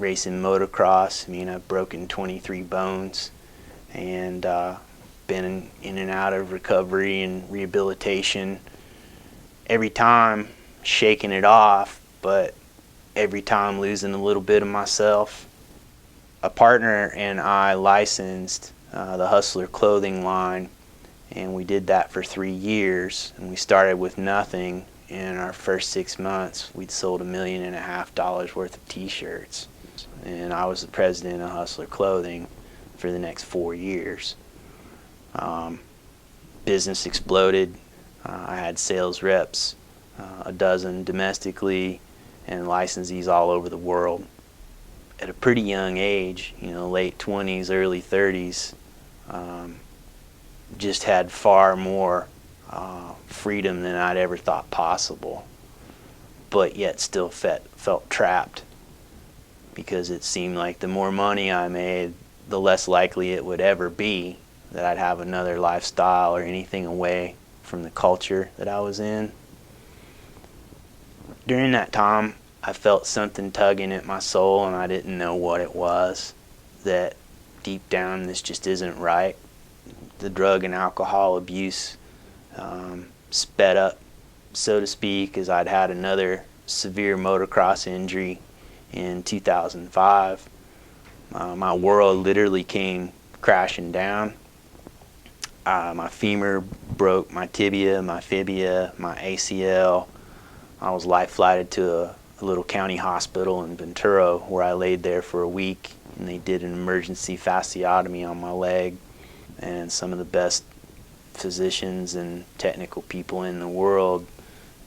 racing motocross. I mean, I've broken 23 bones and been in and out of recovery and rehabilitation. Every time shaking it off, but every time losing a little bit of myself. A partner and I licensed the Hustler clothing line, and we did that for 3 years, and we started with nothing. In our first 6 months, we'd sold $1.5 million worth of t-shirts, and I was the president of Hustler Clothing for the next 4 years. Business exploded. I had sales reps, a dozen domestically, and licensees all over the world. At a pretty young age, late 20s, early 30s, just had far more freedom than I'd ever thought possible, but yet still felt trapped, because it seemed like the more money I made, the less likely it would ever be that I'd have another lifestyle or anything away from the culture that I was in. During that time, I felt something tugging at my soul, and I didn't know what it was. That deep down, this just isn't right. The drug and alcohol abuse sped up, so to speak, as I'd had another severe motocross injury in 2005. My world literally came crashing down. My femur broke, my tibia, my fibia, my ACL. I was life-flighted to a little county hospital in Ventura, where I laid there for a week, and they did an emergency fasciotomy on my leg. And some of the best physicians and technical people in the world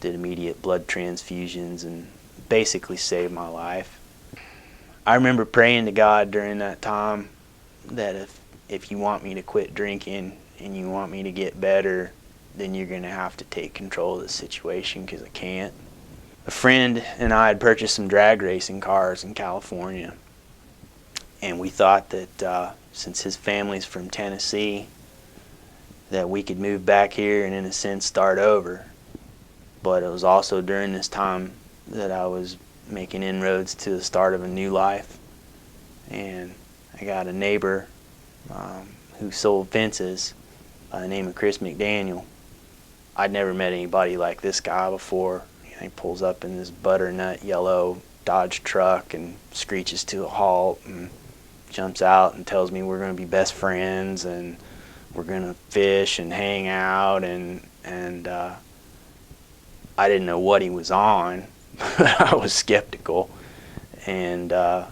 did immediate blood transfusions and basically saved my life. I remember praying to God during that time that if you want me to quit drinking and you want me to get better, then you're going to have to take control of the situation, because I can't. A friend and I had purchased some drag racing cars in California, and we thought that since his family's from Tennessee, that we could move back here and in a sense start over. But it was also during this time that I was making inroads to the start of a new life, and I got a neighbor who sold fences by the name of Chris McDaniel. I'd never met anybody like this guy before. He pulls up in this butternut yellow Dodge truck and screeches to a halt and jumps out and tells me we're going to be best friends and we're going to fish and hang out, and I didn't know what he was on, but I was skeptical, and I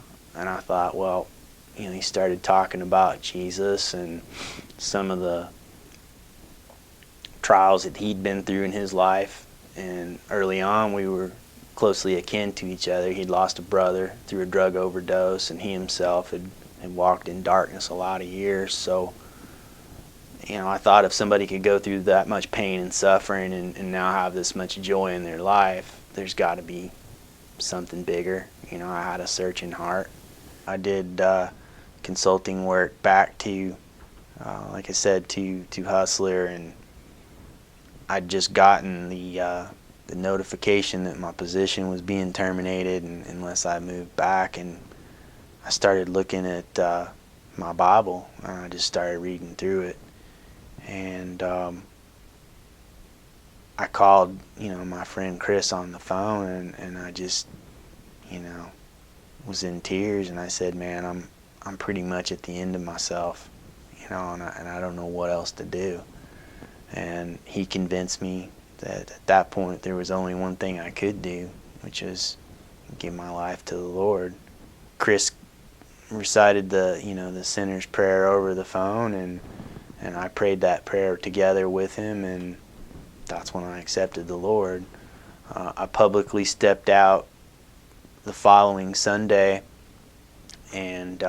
thought, well, he started talking about Jesus and some of the trials that he'd been through in his life. And early on, we were closely akin to each other. He'd lost a brother through a drug overdose, and he himself had walked in darkness a lot of years. So, I thought if somebody could go through that much pain and suffering and now have this much joy in their life, there's got to be something bigger. I had a searching heart. I did consulting work back to, like I said, to Hustler, and I'd just gotten the notification that my position was being terminated unless I moved back, and I started looking at my Bible, and I just started reading through it, and I called my friend Chris on the phone, and I just was in tears, and I said, man, I'm pretty much at the end of myself, and I don't know what else to do. And he convinced me that at that point there was only one thing I could do, which is give my life to the Lord. Chris recited the sinner's prayer over the phone, and I prayed that prayer together with him, and that's when I accepted the Lord. I publicly stepped out the following Sunday, and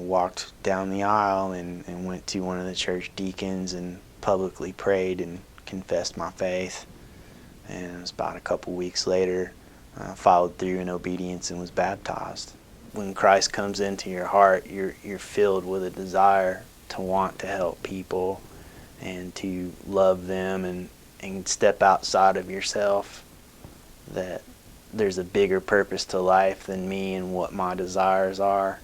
walked down the aisle and went to one of the church deacons and publicly prayed and confessed my faith. And it was about a couple weeks later, followed through in obedience and was baptized. When Christ comes into your heart, you're filled with a desire to want to help people and to love them and step outside of yourself. That there's a bigger purpose to life than me and what my desires are.